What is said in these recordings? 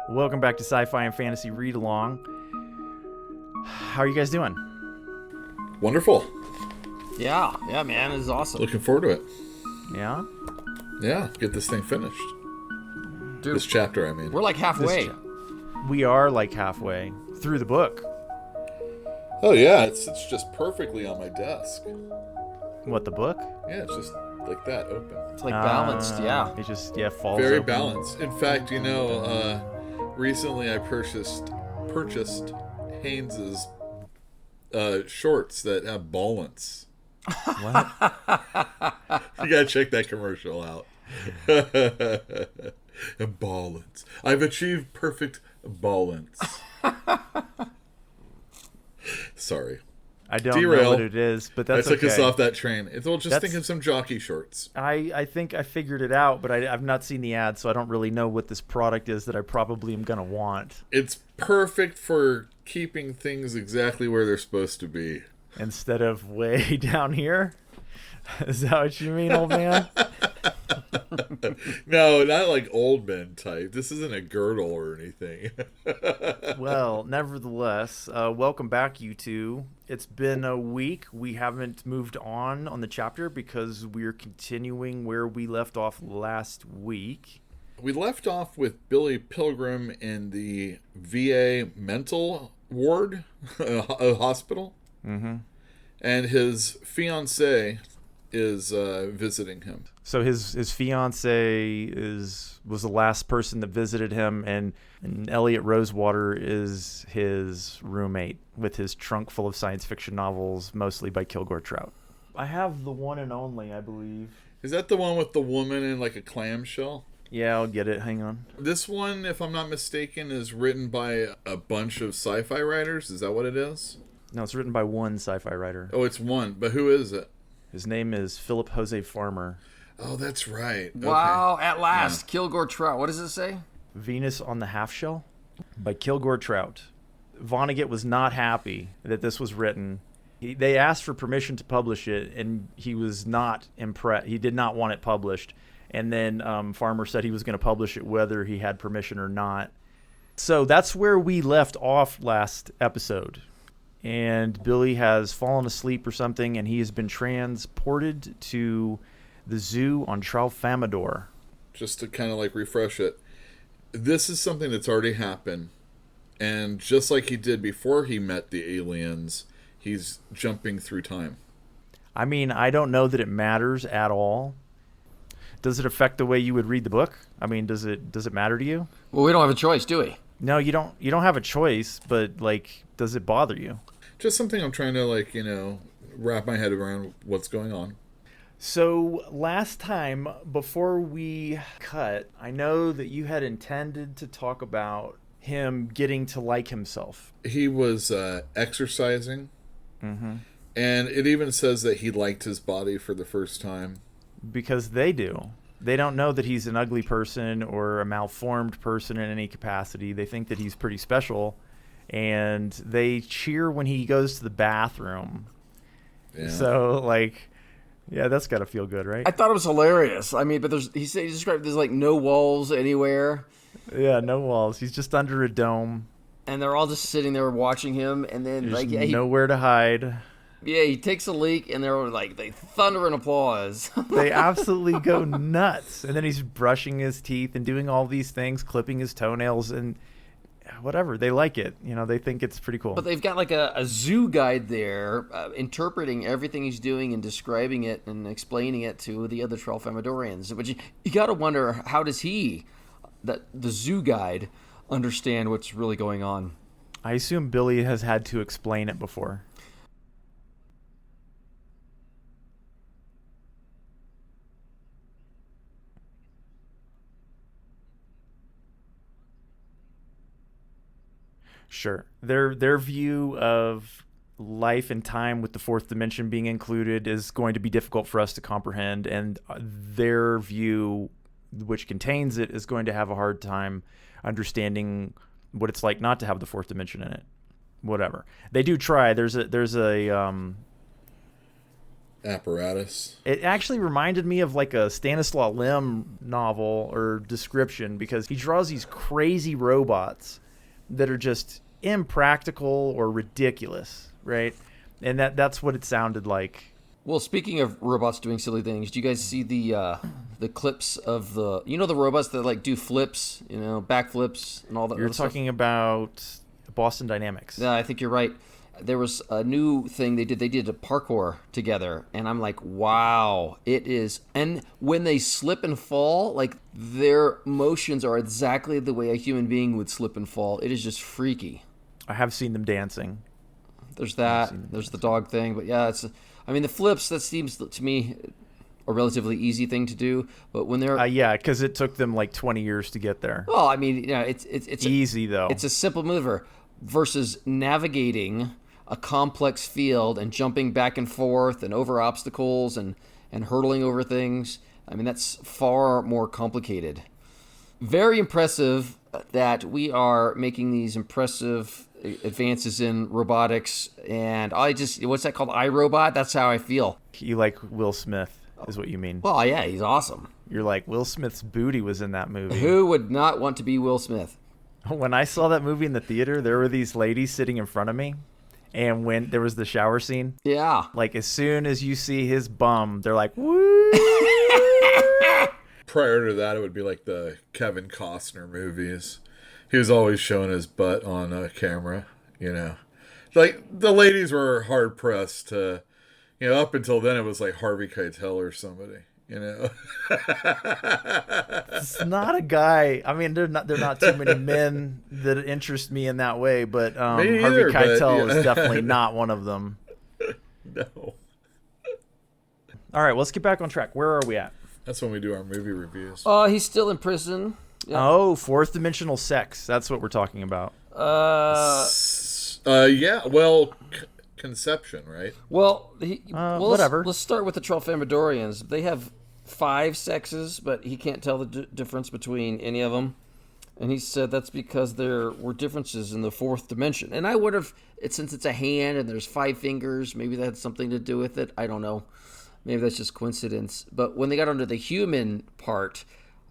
Welcome back to Sci-Fi and Fantasy Read Along. How are you guys doing? Wonderful. Yeah, man, this is awesome. Looking forward to it. Yeah? Yeah, get this thing finished. Dude, this chapter, I mean. we're like halfway. We are like halfway through the book. Oh yeah, it's just perfectly on my desk. What, the book? Yeah, it's just like that, open. It's like balanced, yeah. It just, falls Very open. balanced. In fact, recently I purchased Haines's shorts that have ballants. What? You gotta check that commercial out. Ballants. I've achieved perfect ballants. Sorry. I don't Derail. know what it is, but that's I took okay. us off that train. Think of some jockey shorts. I think I figured it out, but I've not seen the ad, so I don't really know what this product is that I probably am going to want. It's perfect for keeping things exactly where they're supposed to be. Instead of way down here? Is that what you mean, old man? No, not like old men type. This isn't a girdle or anything. Well, nevertheless, welcome back, you two. It's been a week. We haven't moved on the chapter because we're continuing where we left off last week. We left off with Billy Pilgrim in the VA mental ward, a hospital. Mm-hmm. And his fiancée is visiting him. So his fiance was the last person that visited him, and Elliot Rosewater is his roommate with his trunk full of science fiction novels, mostly by Kilgore Trout. I have the one and only, I believe. Is that the one with the woman in like a clamshell? Yeah, I'll get it. Hang on. This one, if I'm not mistaken, is written by a bunch of sci-fi writers. Is that what it is? No, it's written by one sci-fi writer. Oh, it's one. But who is it? His name is Philip Jose Farmer. Oh, that's right. Wow, Okay. at last, Yeah. Kilgore Trout. What does it say? Venus on the Half Shell by Kilgore Trout. Vonnegut was not happy that this was written. They asked for permission to publish it, and he was not impressed. He did not want it published. And then Farmer said he was going to publish it whether he had permission or not. So that's where we left off last episode. And Billy has fallen asleep or something, and he has been transported to the zoo on Famidor. Just to kind of like refresh it, this is something that's already happened. And just like he did before he met the aliens, he's jumping through time. I mean, I don't know that it matters at all. Does it affect the way you would read the book? I mean, does it matter to you? Well, we don't have a choice, do we? No, you don't have a choice, but like, does it bother you? Just something I'm trying to wrap my head around what's going on. So last time, before we cut, I know that you had intended to talk about him getting to like himself. He was exercising, Mm-hmm. and it even says that he liked his body for the first time. Because they do. They don't know that he's an ugly person or a malformed person in any capacity. They think that he's pretty special, and they cheer when he goes to the bathroom. Yeah. So, like... Yeah, that's got to feel good, right? I thought it was hilarious. I mean, but he described there's like no walls anywhere. Yeah, no walls. He's just under a dome. And they're all just sitting there watching him. And then, There's nowhere to hide. he takes a leak, and they're like, they thunder in applause. They absolutely go nuts. And then he's brushing his teeth and doing all these things, clipping his toenails, and whatever. They like it. They think it's pretty cool. But they've got like a zoo guide there interpreting everything he's doing and describing it and explaining it to the other 12 Famidorians. But you got to wonder, how does the zoo guide, understand what's really going on? I assume Billy has had to explain it before. Sure. Their view of life and time with the fourth dimension being included is going to be difficult for us to comprehend, and their view, which contains it, is going to have a hard time understanding what it's like not to have the fourth dimension in it. Whatever. They do try. There's a apparatus. It actually reminded me of like a Stanislaw Lem novel or description, because he draws these crazy robots that are just impractical or ridiculous, right? And that's what it sounded like. Well, speaking of robots doing silly things, do you guys see the clips of the robots that like do flips, backflips and all that? You're talking about Boston Dynamics. Yeah, I think you're right. There was a new thing they did. They did a parkour together, and I'm like, wow, it is. And when they slip and fall, like their motions are exactly the way a human being would slip and fall. It is just freaky. I have seen them dancing. There's that. There's the dog thing, but yeah, the flips, that seems to me a relatively easy thing to do. But when they're because it took them like 20 years to get there. Well, I mean, it's easy though. It's a simple maneuver versus navigating a complex field and jumping back and forth and over obstacles and hurdling over things. I mean, that's far more complicated. Very impressive that we are making these impressive advances in robotics. And what's that called? iRobot? That's how I feel. You like Will Smith is what you mean. Well, yeah, he's awesome. You're like, Will Smith's booty was in that movie. Who would not want to be Will Smith? When I saw that movie in the theater, there were these ladies sitting in front of me. And when there was the shower scene, yeah, like as soon as you see his bum, they're like, woo. Prior to that, it would be like the Kevin Costner movies. He was always showing his butt on camera, Like, the ladies were hard-pressed to, up until then it was like Harvey Keitel or somebody, It's not a guy. I mean, there are not too many men that interest me in that way, but Harvey Keitel is definitely not one of them. No. All right, let's get back on track. Where are we at? That's when we do our movie reviews. He's still in prison. Yeah. Oh, fourth dimensional sex. That's what we're talking about. Yeah. Well, conception, right? Well, whatever. Let's start with the Famidorians. They have 5 sexes, but he can't tell the difference between any of them. And he said that's because there were differences in the fourth dimension. And I would have, since it's a hand and there's 5 fingers, maybe that had something to do with it. I don't know. Maybe that's just coincidence. But when they got onto the human part,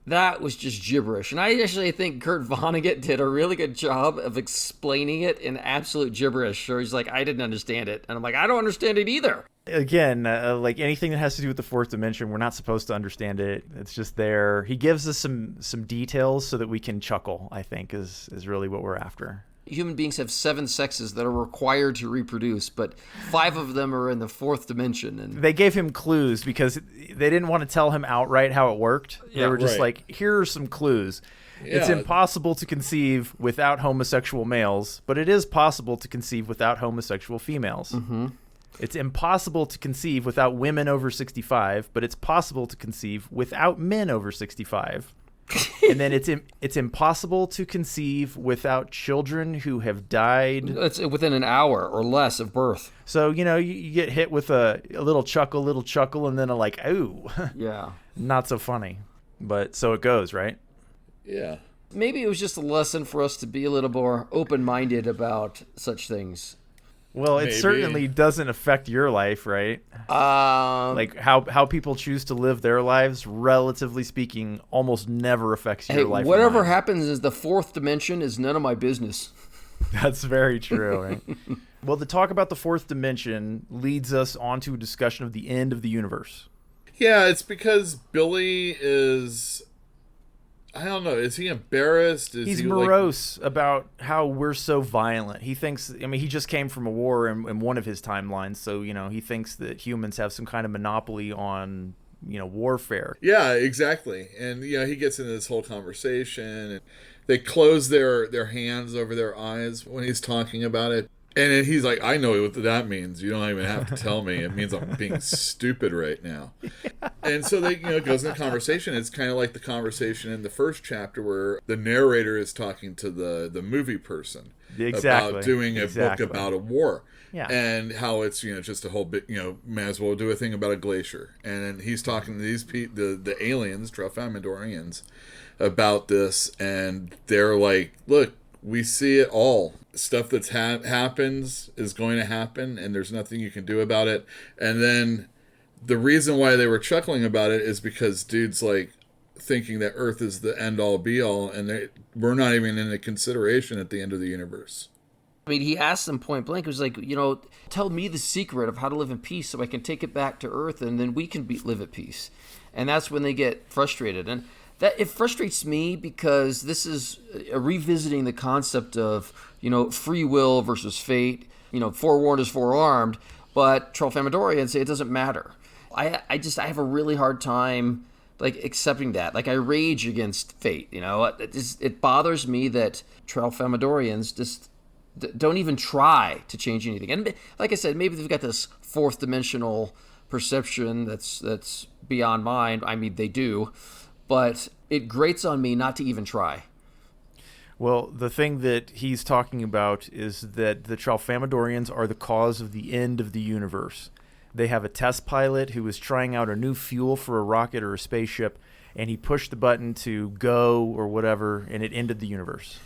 that was just gibberish. And I actually think Kurt Vonnegut did a really good job of explaining it in absolute gibberish. Or he's like, I didn't understand it. And I'm like, I don't understand it either. Again, like anything that has to do with the fourth dimension, we're not supposed to understand it. It's just there. He gives us some details so that we can chuckle, I think, is really what we're after. Human beings have 7 sexes that are required to reproduce, but 5 of them are in the fourth dimension. And they gave him clues because they didn't want to tell him outright how it worked. They were just like, here are some clues. Yeah. It's impossible to conceive without homosexual males, but it is possible to conceive without homosexual females. Mm-hmm. It's impossible to conceive without women over 65, but it's possible to conceive without men over 65. And then it's impossible to conceive without children who have died. It's within an hour or less of birth. So, you get hit with a little chuckle, and then a like, ooh. Yeah. Not so funny. But so it goes, right? Yeah. Maybe it was just a lesson for us to be a little more open-minded about such things. Well, it certainly doesn't affect your life, right? Like how people choose to live their lives, relatively speaking, almost never affects your life. Whatever happens is the fourth dimension is none of my business. That's very true, right? Well, the talk about the fourth dimension leads us on to a discussion of the end of the universe. Yeah, it's because Billy is... I don't know. Is he embarrassed? He's morose about how we're so violent. He thinks, he just came from a war in one of his timelines. So, he thinks that humans have some kind of monopoly on, warfare. Yeah, exactly. And, he gets into this whole conversation. And they close their hands over their eyes when he's talking about it. And then he's like, I know what that means. You don't even have to tell me. It means I'm being stupid right now. Yeah. And so they, it goes into conversation. It's kind of like the conversation in the first chapter where the narrator is talking to the movie person about doing a book about a war. Yeah. And how it's, just a whole bit, may as well do a thing about a glacier. And then he's talking to these the aliens, Famidorians, about this. And they're like, look, we see it all. Stuff that's happens is going to happen, and there's nothing you can do about it. And then the reason why they were chuckling about it is because dude's like thinking that Earth is the end all be all, and we're not even in a consideration at the end of the universe. I mean, he asked them point blank. It was like, tell me the secret of how to live in peace so I can take it back to Earth and then we can live at peace. And that's when they get frustrated. And that it frustrates me because this is revisiting the concept of, free will versus fate. Forewarned is forearmed, but Famidorians say it doesn't matter. I have a really hard time accepting that. I rage against fate. It bothers me that Famidorians just don't even try to change anything. And like I said, maybe they've got this fourth dimensional perception that's beyond mine. I mean, they do, but it grates on me not to even try. Well, the thing that he's talking about is that the Famidorians are the cause of the end of the universe. They have a test pilot who was trying out a new fuel for a rocket or a spaceship, and he pushed the button to go or whatever, and it ended the universe.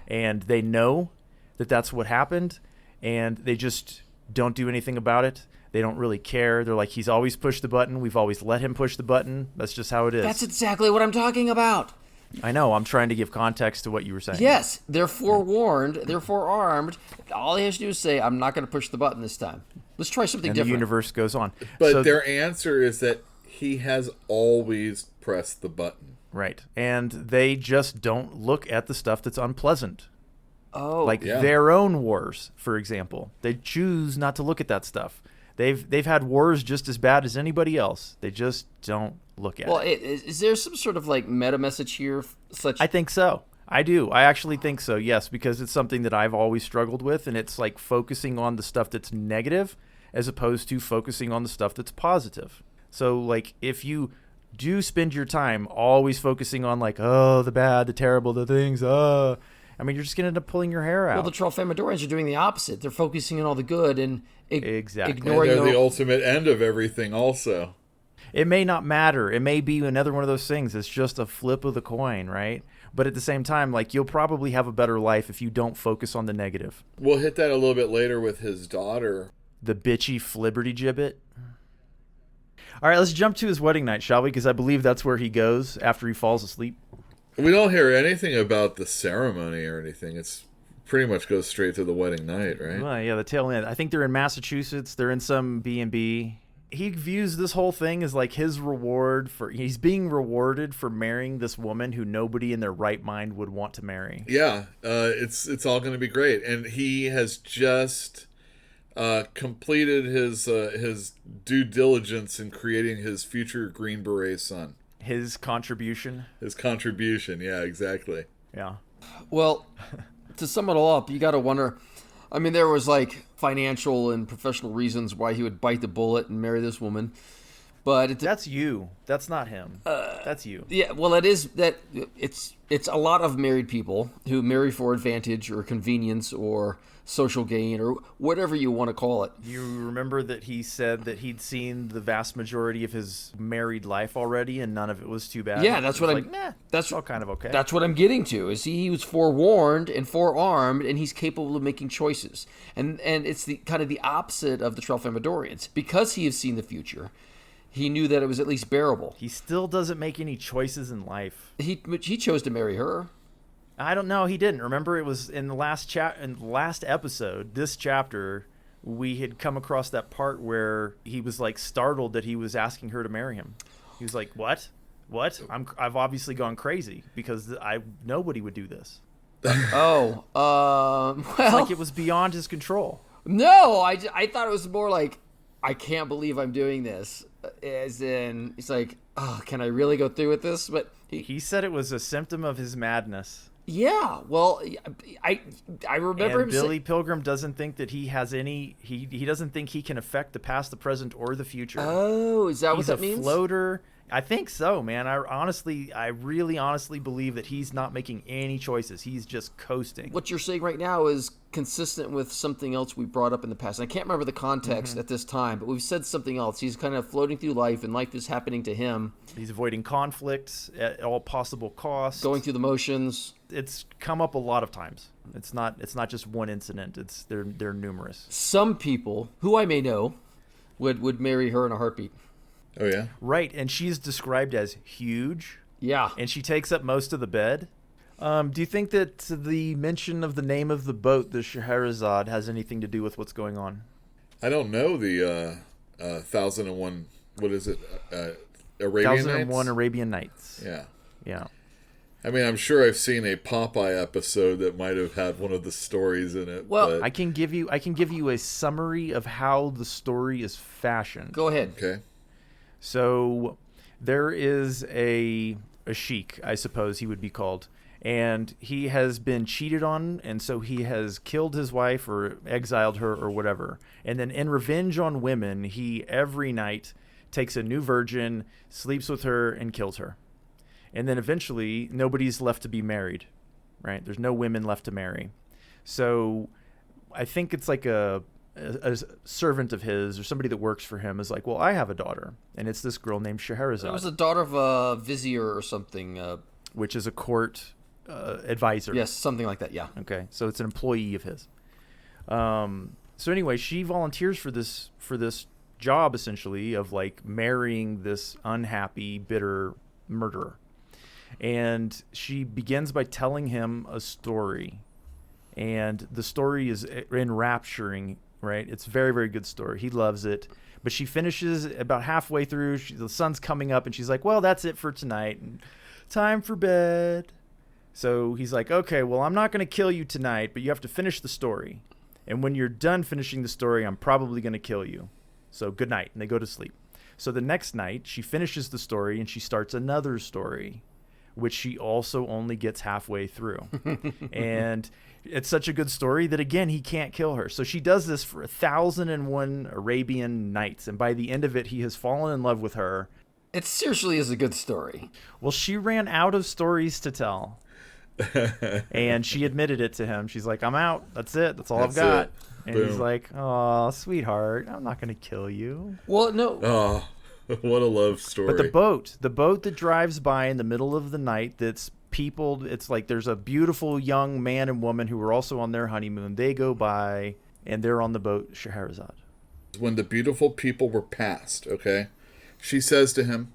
And they know that that's what happened, and they just don't do anything about it. They don't really care. They're like, he's always pushed the button. We've always let him push the button. That's just how it is. That's exactly what I'm talking about. I know. I'm trying to give context to what you were saying. Yes, they're forewarned. They're forearmed. All he has to do is say, I'm not going to push the button this time. Let's try something different. And the universe goes on. But their answer is that he has always pressed the button. Right. And they just don't look at the stuff that's unpleasant. Oh, their own wars, for example. They choose not to look at that stuff. They've had wars just as bad as anybody else. They just don't look at it. Well, is there some sort of meta message here? I think so. I do. I actually think so, yes, because it's something that I've always struggled with, and it's focusing on the stuff that's negative as opposed to focusing on the stuff that's positive. So, if you do spend your time always focusing on, the bad, the terrible, the things, you're just going to end up pulling your hair out. Well, the Famidorians are doing the opposite. They're focusing on all the good and exactly. ignoring and they're the ultimate end of everything also. It may not matter. It may be another one of those things. It's just a flip of the coin, right? But at the same time, you'll probably have a better life if you don't focus on the negative. We'll hit that a little bit later with his daughter. The bitchy flibberty gibbet. All right, let's jump to his wedding night, shall we? Because I believe that's where he goes after he falls asleep. We don't hear anything about the ceremony or anything. It's pretty much goes straight to the wedding night, right? Well, yeah, the tail end. I think they're in Massachusetts. They're in some B&B. He views this whole thing as his reward he's being rewarded for marrying this woman who nobody in their right mind would want to marry. Yeah, it's all going to be great. And he has just completed his due diligence in creating his future Green Beret son. His contribution. Yeah, exactly. Yeah. Well, to sum it all up, you got to wonder. I mean, there was financial and professional reasons why he would bite the bullet and marry this woman, but that's you. That's not him. That's you. Yeah. Well, it is that it's a lot of married people who marry for advantage or convenience or social gain or whatever you want to call it. You remember that he said that he'd seen the vast majority of his married life already and none of it was too bad. Yeah, that's what I'm that's all kind of okay. That's what I'm getting to. Is he was forewarned and forearmed and he's capable of making choices. And it's the kind of the opposite of the Famidorians. Because he has seen the future, he knew that it was at least bearable. He still doesn't make any choices in life. He chose to marry her. I don't know. He didn't. Remember, it was in the last episode, this chapter, we had come across that part where he was startled that he was asking her to marry him. He was like, "What? I've obviously gone crazy because nobody would do this." Well, it's it was beyond his control. No, I thought it was more I can't believe I'm doing this. As in, he's oh, can I really go through with this? But he said it was a symptom of his madness. Yeah, well, I remember him Billy Pilgrim doesn't think that he has any. He doesn't think he can affect the past, the present, or the future. Oh, is that what that means? He's a floater. I think so, man. I really honestly believe that he's not making any choices. He's just coasting. What you're saying right now is consistent with something else we brought up in the past. And I can't remember the context at this time, but we've said something else. He's kind of floating through life, and life is happening to him. He's avoiding conflicts at all possible costs. Going through the motions. It's come up a lot of times. It's not just one incident. They're numerous. Some people, who I may know, would marry her in a heartbeat. Oh, yeah? Right, and she's described as huge. Yeah. And she takes up most of the bed. Do you think that the mention of the name of the boat, the Scheherazade, has anything to do with what's going on? I don't know the 1001, what is it, Arabian Nights? 1001 Arabian Nights. Yeah. Yeah. I mean, I'm sure I've seen a Popeye episode that might have had one of the stories in it. Well, but... I can give you a summary of how the story is fashioned. Go ahead. Okay. So there is a sheik, I suppose he would be called, and he has been cheated on, and so he has killed his wife or exiled her or whatever. And then in revenge on women, he every night takes a new virgin, sleeps with her, and kills her. And then eventually nobody's left to be married, right? There's no women left to marry. So I think it's like a servant of his or somebody that works for him is like, well, I have a daughter, and it's this girl named Scheherazade. It was the daughter of a vizier or something. Which is a court advisor. Yes, something like that, yeah. Okay, so it's an employee of his. So anyway, she volunteers for this job, essentially, of like marrying this unhappy, bitter murderer. And she begins by telling him a story. And the story is enrapturing, right? It's a very, very good story. He loves it. But she finishes about halfway through. The sun's coming up, and she's like, well, that's it for tonight. And time for bed. So he's like, okay, well, I'm not going to kill you tonight, but you have to finish the story. And when you're done finishing the story, I'm probably going to kill you. So good night. And they go to sleep. So the next night, she finishes the story, and she starts another story, which she also only gets halfway through. And it's such a good story that, again, he can't kill her. So she does this for 1001 Arabian Nights. And by the end of it, he has fallen in love with her. It seriously is a good story. Well, she ran out of stories to tell. And she admitted it to him. She's like, I'm out. That's it. That's all I've got. And he's like, oh, sweetheart, I'm not going to kill you. Well, no. Oh, what a love story. But the boat that drives by in the middle of the night that's peopled, it's like there's a beautiful young man and woman who are also on their honeymoon. They go by, and they're on the boat Scheherazade. When the beautiful people were passed, okay, she says to him,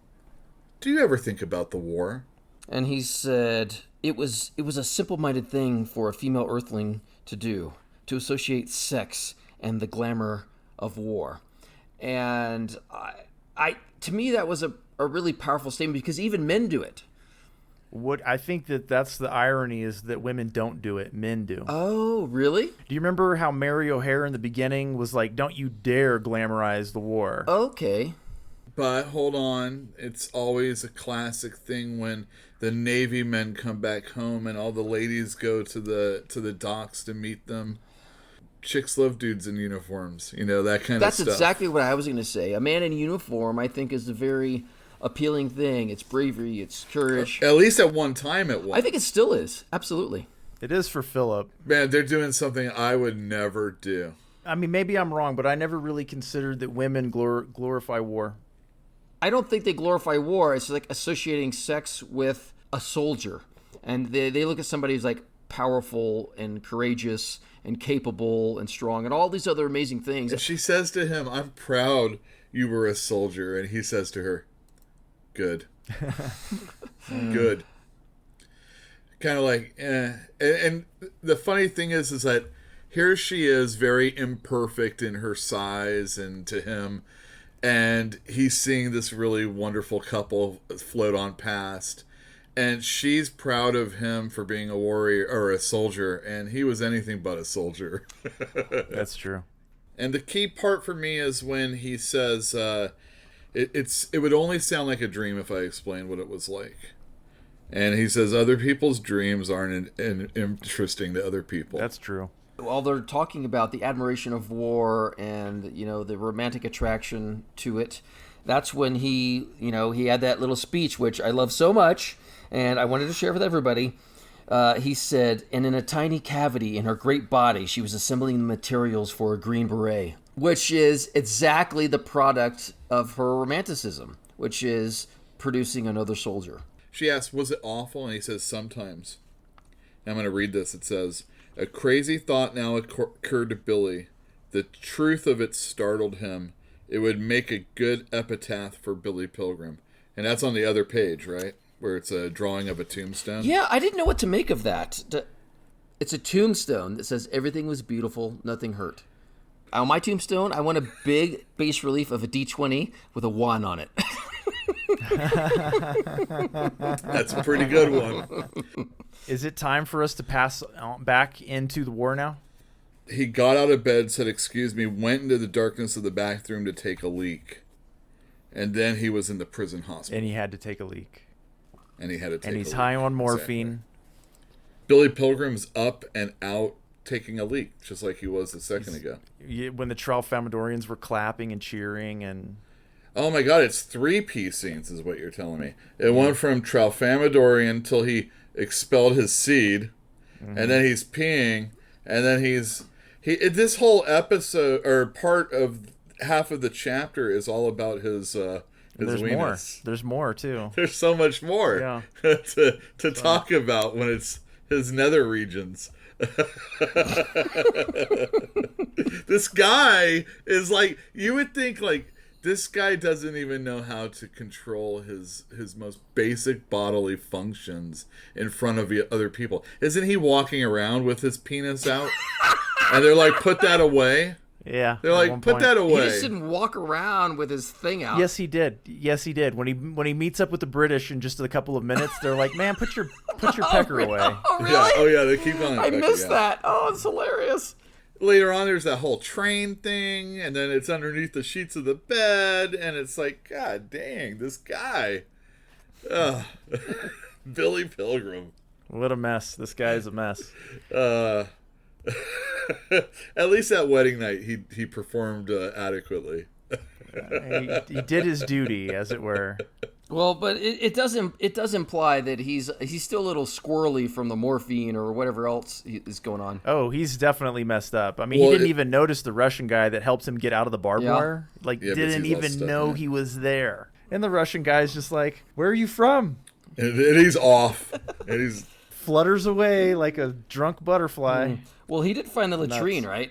do you ever think about the war? And he said, it was a simple-minded thing for a female earthling to do, to associate sex and the glamour of war. And I to me, that was a really powerful statement, because even men do it. What I think that's the irony is that women don't do it, men do. Oh, really? Do you remember how Mary O'Hare in the beginning was like, don't you dare glamorize the war? Okay. But hold on, it's always a classic thing when the Navy men come back home and all the ladies go to the docks to meet them. Chicks love dudes in uniforms, that kind of stuff. That's exactly what I was going to say. A man in uniform, I think, is a very appealing thing. It's bravery, it's courage. At least at one time it was. I think it still is. Absolutely. It is for Philip. Man, they're doing something I would never do. I mean, maybe I'm wrong, but I never really considered that women glorify war. I don't think they glorify war. It's like associating sex with a soldier. And they look at somebody who's like powerful and courageous and capable and strong and all these other amazing things. And she says to him, I'm proud you were a soldier. And he says to her, good. Good. Kind of like, eh. And the funny thing is that here she is, very imperfect in her size and to him. And he's seeing this really wonderful couple float on past. And she's proud of him for being a warrior or a soldier. And he was anything but a soldier. That's true. And the key part for me is when he says, it would only sound like a dream if I explained what it was like. And he says, other people's dreams aren't interesting to other people. That's true. While they're talking about the admiration of war and, the romantic attraction to it, that's when he had that little speech, which I love so much, and I wanted to share with everybody. He said, and in a tiny cavity in her great body, she was assembling the materials for a green beret, which is exactly the product of her romanticism, which is producing another soldier. She asks, was it awful? And he says, sometimes. And I'm going to read this. It says, a crazy thought now occurred to Billy. The truth of it startled him. it would make a good epitaph for Billy Pilgrim. And that's on the other page, right? Where it's a drawing of a tombstone. Yeah, I didn't know what to make of that. It's a tombstone that says everything was beautiful, nothing hurt. On my tombstone, I want a big bas relief of a D20 with a 1 on it. That's a pretty good one. Is it time for us to pass back into the war now? He got out of bed, said, "Excuse me," went into the darkness of the bathroom to take a leak. And then he was in the prison hospital. And he had to take a leak. And he had to take a leak. And he's high on morphine. Exactly. Billy Pilgrim's up and out taking a leak, just like he was a second ago. When the 12 Famidorians were clapping and cheering and... Oh my God, it's 3-piece scenes is what you're telling me. It went from Tralfamadorian till he expelled his seed, and then he's peeing, and then this whole episode, or part of half of the chapter is all about his There's weenus. more. There's more, too. There's so much more to talk about when it's his nether regions. This guy is like, you would think like, this guy doesn't even know how to control his most basic bodily functions in front of other people. Isn't he walking around with his penis out? And they're like, put that away? Yeah. They're like, put that away. He just didn't walk around with his thing out. Yes, he did. Yes, he did. When he meets up with the British in just a couple of minutes, they're like, "Man, put your pecker away." Oh, really? Yeah. Oh, yeah, they keep on. I missed that. Oh, it's hilarious. Later on, there's that whole train thing, and then it's underneath the sheets of the bed, and it's like, God dang, this guy. Billy Pilgrim. What a mess. This guy is a mess. At least that wedding night, he performed adequately. He did his duty, as it were. Well, but it does imply that he's still a little squirrely from the morphine or whatever else is going on. Oh, he's definitely messed up. I mean, he didn't even notice the Russian guy that helped him get out of the barbed wire. Like, didn't even know he was there. And the Russian guy's just like, "Where are you from?" And he's off. And he's flutters away like a drunk butterfly. Well, he did find the latrine, right?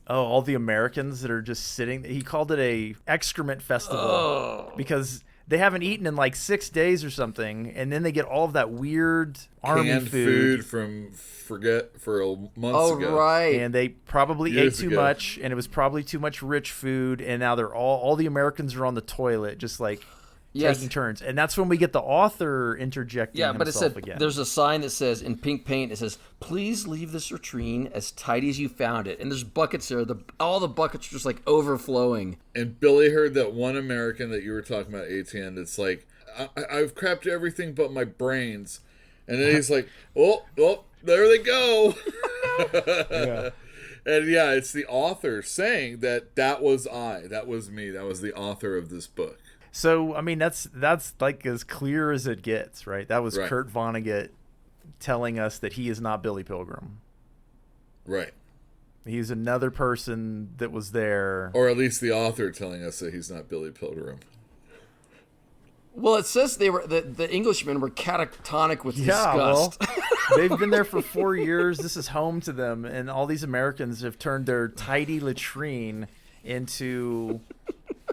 Oh, all the Americans that are just sitting. He called it a excrement festival because they haven't eaten in like 6 days or something, and then they get all of that weird army canned food from months ago. Oh, right. And they probably ate too much, and it was probably too much rich food, and now they're all the Americans are on the toilet, just like taking turns. And that's when we get the author interjecting but it said again. There's a sign that says in pink paint, it says, "Please leave this latrine as tidy as you found it." And there's buckets there. All the buckets are just like overflowing. And Billy heard that one American that you were talking about, ATN, that's like, I've crapped everything but my brains. And then he's like, oh, there they go. Yeah. And it's the author saying that was that was me, that was the author of this book. So, I mean, that's like as clear as it gets, right? That was Kurt Vonnegut telling us that he is not Billy Pilgrim. Right. He's another person that was there. Or at least the author telling us that he's not Billy Pilgrim. Well, it says the Englishmen were catatonic with disgust. Well, they've been there for 4 years. This is home to them, and all these Americans have turned their tidy latrine into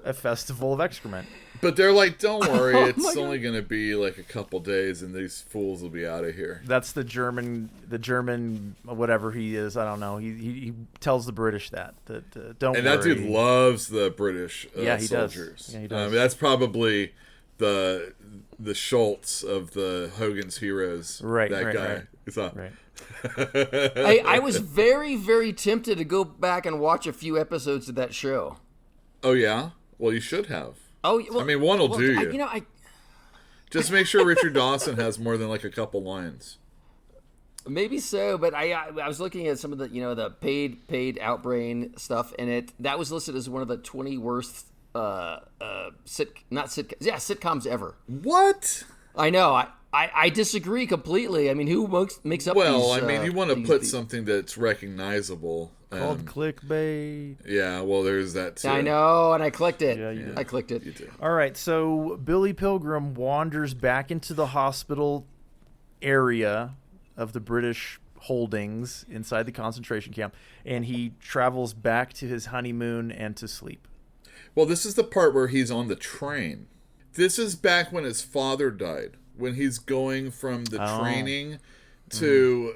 a festival of excrement. But they're like, don't worry, it's only going to be like a couple days, and these fools will be out of here. That's the German, whatever he is. I don't know. He tells the British that don't worry. And that dude loves the British he soldiers. Does. Yeah, he does. That's probably the Schultz of the Hogan's Heroes. Right. That guy. Right. I was very, very tempted to go back and watch a few episodes of that show. Oh yeah. Well, you should have. Oh, well, I mean, one will do you. I just make sure Richard Dawson has more than like a couple lines. Maybe so, but I was looking at some of the the paid Outbrain stuff, and that was listed as one of the 20 worst sitcoms ever. What? I know. I disagree completely. I mean, who makes up? Well, these, I mean, you want to put something that's recognizable. Called clickbait. Yeah, well, there's that too. I know, and I clicked it. Yeah, you did. I clicked it. You did. All right, so Billy Pilgrim wanders back into the hospital area of the British holdings inside the concentration camp, and he travels back to his honeymoon and to sleep. Well, this is the part where he's on the train. This is back when his father died, when he's going from the training to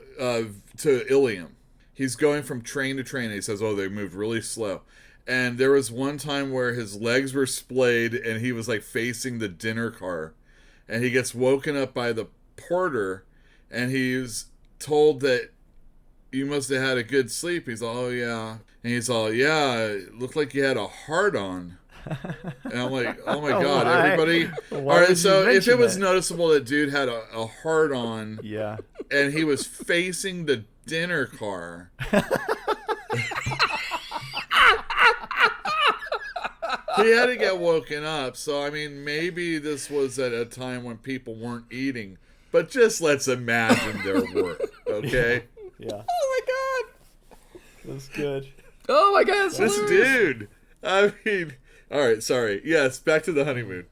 Ilium. He's going from train to train, and he says, oh, they moved really slow. And there was one time where his legs were splayed, and he was, like, facing the dinner car. And he gets woken up by the porter, and he's told that you must have had a good sleep. He's all, oh, yeah. And he's all, yeah, it looked like you had a heart-on. And I'm like, oh, my God, everybody. All right, so if it was noticeable that dude had a heart-on, yeah, and he was facing the dinner car. He had to get woken up. So, I mean, maybe this was at a time when people weren't eating. But just let's imagine their work, okay? Yeah. Oh, my God. That's good. Oh, my God. This dude. I mean, all right, sorry. Yes, back to the honeymoon.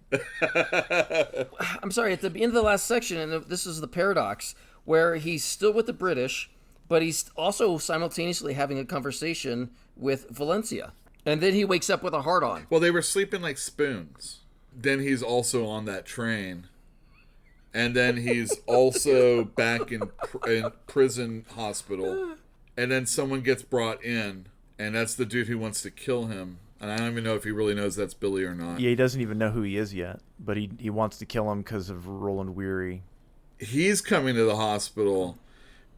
I'm sorry, at the end of the last section, and this is the paradox, where he's still with the British, but he's also simultaneously having a conversation with Valencia. And then he wakes up with a heart-on. Well, they were sleeping like spoons. Then he's also on that train. And then he's also back in prison hospital. And then someone gets brought in, and that's the dude who wants to kill him. And I don't even know if he really knows that's Billy or not. Yeah, he doesn't even know who he is yet, but he wants to kill him because of Roland Weary. He's coming to the hospital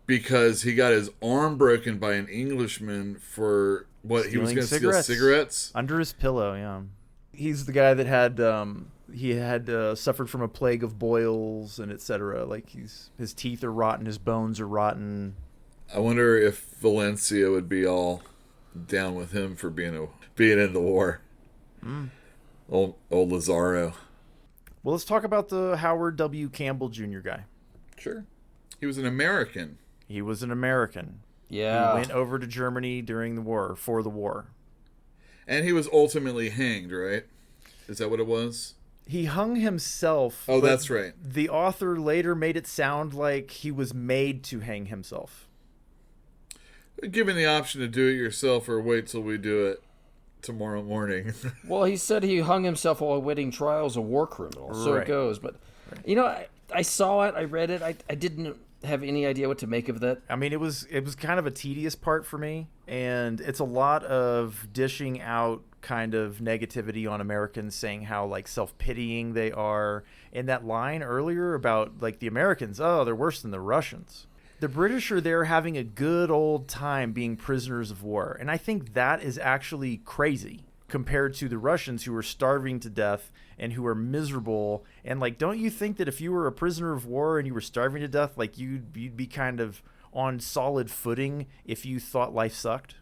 because he got his arm broken by an Englishman for what he was going to steal cigarettes under his pillow. Yeah, he's the guy that had suffered from a plague of boils and etc. Like his teeth are rotten, his bones are rotten. I wonder if Valencia would be all down with him for being in the war. Old Lazaro. Well, let's talk about the Howard W Campbell Jr. guy. Sure, he was an American. He was an American. Yeah. He went over to Germany during the war, for the war. And he was ultimately hanged, right? Is that what it was? He hung himself. Oh, that's right. The author later made it sound like he was made to hang himself. Given the option to do it yourself or wait till we do it tomorrow morning. Well, he said he hung himself while awaiting trial as a war criminal. So Right. it goes. But, you know, I saw it. I read it. I didn't have any idea what to make of that. I mean, it was kind of a tedious part for me, and it's a lot of dishing out kind of negativity on Americans, saying how like self-pitying they are. And that line earlier about like the Americans, oh, they're worse than the Russians. The British are there having a good old time being prisoners of war, and I think that is actually crazy compared to the Russians who are starving to death and who are miserable. And like, don't you think that if you were a prisoner of war and you were starving to death, like you'd be kind of on solid footing if you thought life sucked?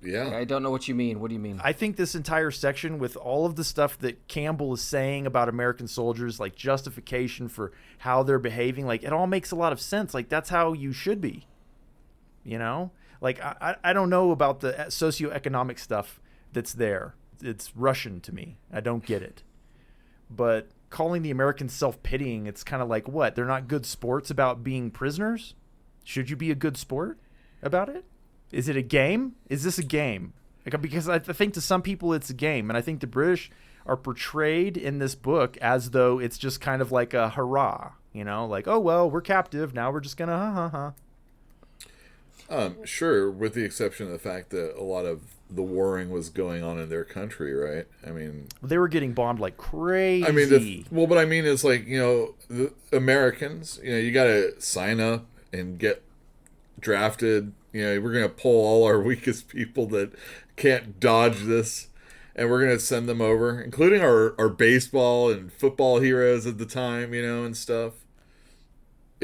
Yeah. I don't know what you mean. What do you mean? I think this entire section with all of the stuff that Campbell is saying about American soldiers, like justification for how they're behaving, like it all makes a lot of sense. Like that's how you should be, you know? Like I don't know about the socioeconomic stuff that's there. It's Russian to me. I don't get it. But calling the Americans self-pitying, it's kind of like, what? They're not good sports about being prisoners? Should you be a good sport about it? Is it a game? Is this a game? Like, because I think to some people it's a game. And I think the British are portrayed in this book as though it's just kind of like a hurrah. You know, like, oh, well, we're captive. Now we're just going to ha. Sure, with the exception of the fact that a lot of the warring was going on in their country, right? I mean, they were getting bombed like crazy. I mean, what I mean is like, you know, the Americans, you know, you got to sign up and get drafted. You know, we're going to pull all our weakest people that can't dodge this, and we're going to send them over, including our baseball and football heroes at the time, you know, and stuff.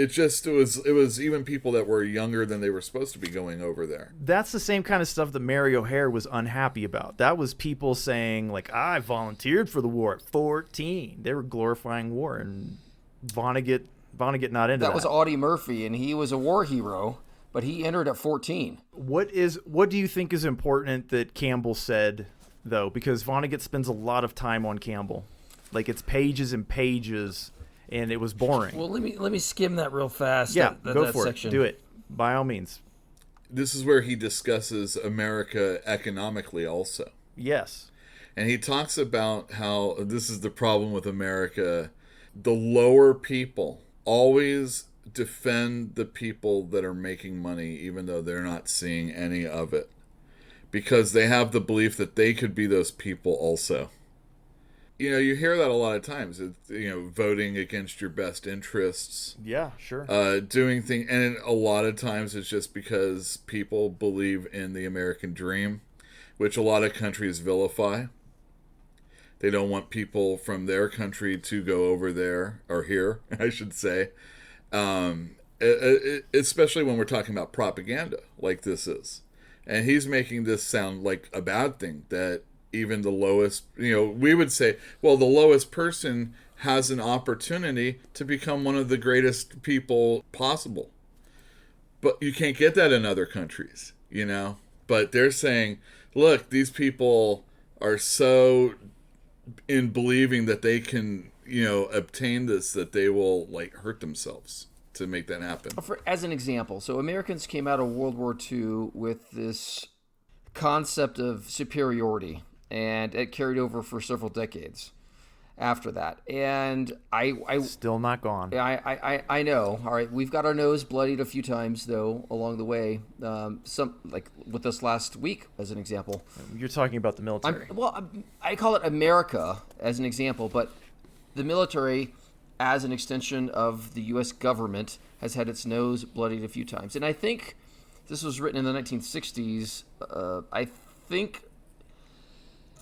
It was even people that were younger than they were supposed to be going over there. That's the same kind of stuff that Mary O'Hare was unhappy about. That was people saying, like, I volunteered for the war at 14. They were glorifying war, and Vonnegut not into that. That was Audie Murphy, and he was a war hero, but he entered at 14. What do you think is important that Campbell said, though? Because Vonnegut spends a lot of time on Campbell. Like, it's pages and pages, and it was boring. Well, let me skim that real fast. Yeah, go that for section. it. Do it. By all means. This is where he discusses America economically also. Yes. And he talks about how this is the problem with America. The lower people always defend the people that are making money, even though they're not seeing any of it, because they have the belief that they could be those people also. You hear that a lot of times. It's, voting against your best interests. Yeah, sure. Doing things, and a lot of times it's just because people believe in the American dream, which a lot of countries vilify. They don't want people from their country to go over there, or here, I should say. Especially when we're talking about propaganda like this is. And he's making this sound like a bad thing, that even the lowest, we would say, well, the lowest person has an opportunity to become one of the greatest people possible. But you can't get that in other countries, But they're saying, look, these people are so in believing that they can, obtain this, that they will hurt themselves to make that happen. As an example, so Americans came out of World War II with this concept of superiority, and it carried over for several decades after that. And I still not gone. I know. All right, we've got our nose bloodied a few times though along the way. Some like with this last week as an example. You're talking about the military. I call it America as an example, but the military, as an extension of the U.S. government, has had its nose bloodied a few times. And I think this was written in the 1960s. I think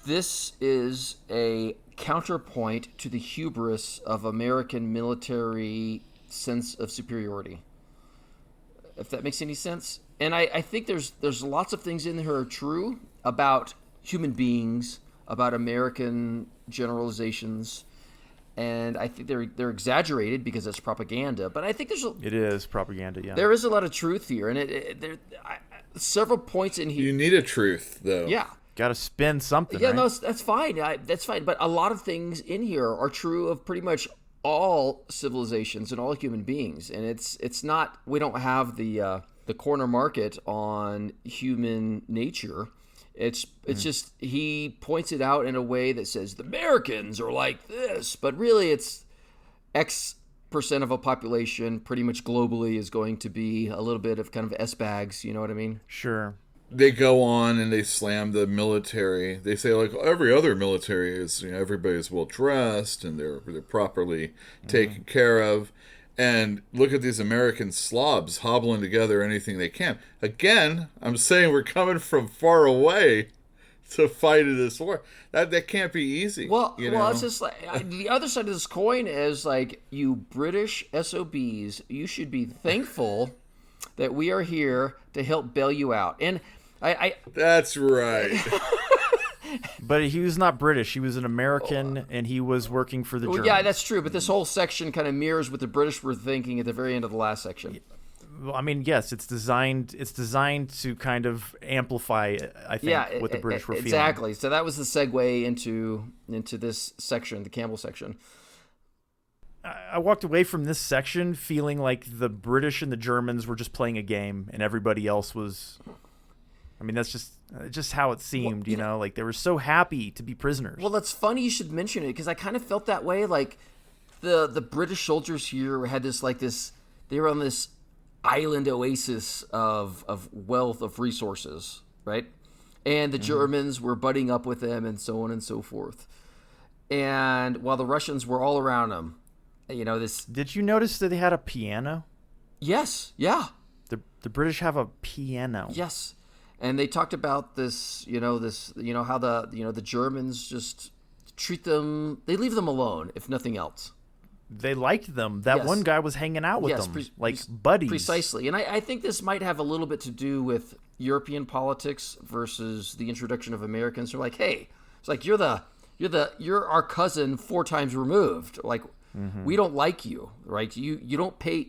this is a counterpoint to the hubris of American military sense of superiority, if that makes any sense. And I think there's lots of things in there are true about human beings, about American generalizations, and I think they're exaggerated because it's propaganda. But I think it is propaganda. Yeah, there is a lot of truth here, and several points in here. You need a truth, though. Yeah. Got to spin something. Yeah, right? no, that's fine. That's fine. But a lot of things in here are true of pretty much all civilizations and all human beings, and it's not. We don't have the corner market on human nature. It's just he points it out in a way that says the Americans are like this, but really it's X% of a population pretty much globally is going to be a little bit of kind of S-bags. You know what I mean? Sure. They go on and they slam the military. They say every other military is everybody's well dressed and they're properly taken care of. And look at these American slobs hobbling together anything they can. Again, I'm saying we're coming from far away to fight in this war. That can't be easy. Well, it's just the other side of this coin is you British SOBs, you should be thankful that we are here to help bail you out. And That's right. But he was not British. He was an American, and he was working for the Germans. Yeah, that's true. But this whole section kind of mirrors what the British were thinking at the very end of the last section. Well, I mean, yes, it's designed to kind of amplify, I think, what the British were feeling. Exactly. So that was the segue into this section, the Campbell section. I walked away from this section feeling like the British and the Germans were just playing a game, and everybody else was. I mean, that's just how it seemed, like they were so happy to be prisoners. Well, that's funny you should mention it, because I kind of felt that way. Like the British soldiers here had this they were on this island oasis of wealth, of resources, right? And the Germans were butting up with them and so on and so forth. And while the Russians were all around them, this. Did you notice that they had a piano? Yes. Yeah. The British have a piano. Yes. And they talked about this, how the Germans just treat them, they leave them alone, if nothing else. They liked them. That one guy was hanging out with them, buddies. Precisely. And I think this might have a little bit to do with European politics versus the introduction of Americans. They're like, hey, it's like you're our cousin 4 times removed. Like, we don't like you, right? You don't pay.